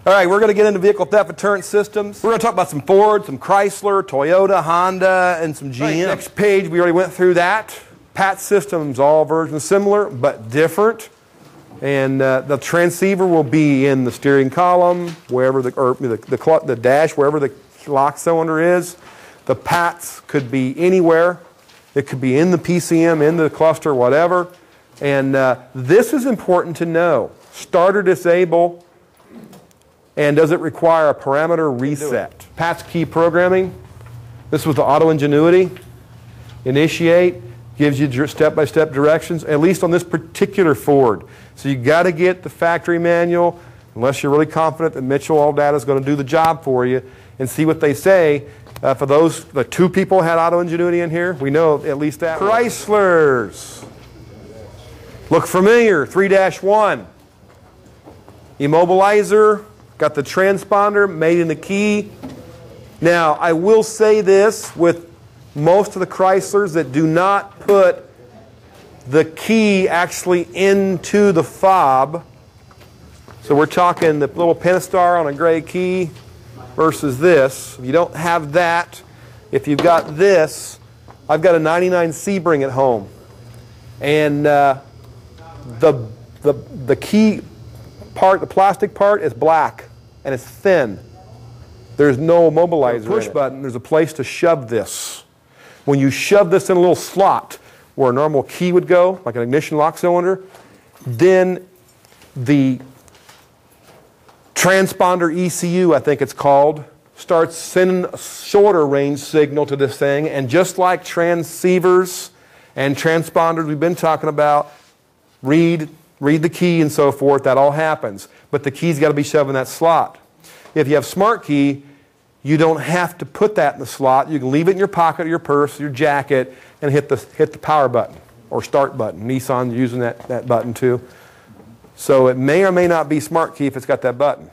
All right, we're going to get into vehicle theft deterrent systems. We're going to talk about some Ford, some Chrysler, Toyota, Honda, and some GM. Right, next page, we already went through that. PAT systems, all versions similar, but different. And the transceiver will be in the steering column, wherever the dash, wherever the lock cylinder is. The PATs could be anywhere. It could be in the PCM, in the cluster, whatever. And this is important to know. Start or disable. And does it require a parameter reset? PAT's key programming. This was the auto ingenuity. Initiate. Gives you step-by-step directions, at least on this particular Ford. So you got to get the factory manual, unless you're really confident that Mitchell All Data is going to do the job for you, and see what they say. For those, the 2 people had auto ingenuity in here, we know at least that. Chryslers. Look familiar, 3-1. Immobilizer, got the transponder, made in the key. Now, I will say this, with most of the Chryslers that do not put the key actually into the fob. So we're talking the little Pentastar on a gray key versus this. If you don't have that, if you've got this, I've got a 99 Sebring at home. And the key part, the plastic part, is black and it's thin. There's no immobilizer. Push button, there's a place to shove this. When you shove this in a little slot where a normal key would go, like an ignition lock cylinder, then the transponder ECU, I think it's called, starts sending a shorter range signal to this thing. And just like transceivers and transponders we've been talking about, read the key and so forth, that all happens. But the key's got to be shoved in that slot. If you have smart key, you don't have to put that in the slot. You can leave it in your pocket or your purse, your jacket, and hit the power button or start button. Nissan's using that button too. So it may or may not be smart key if it's got that button.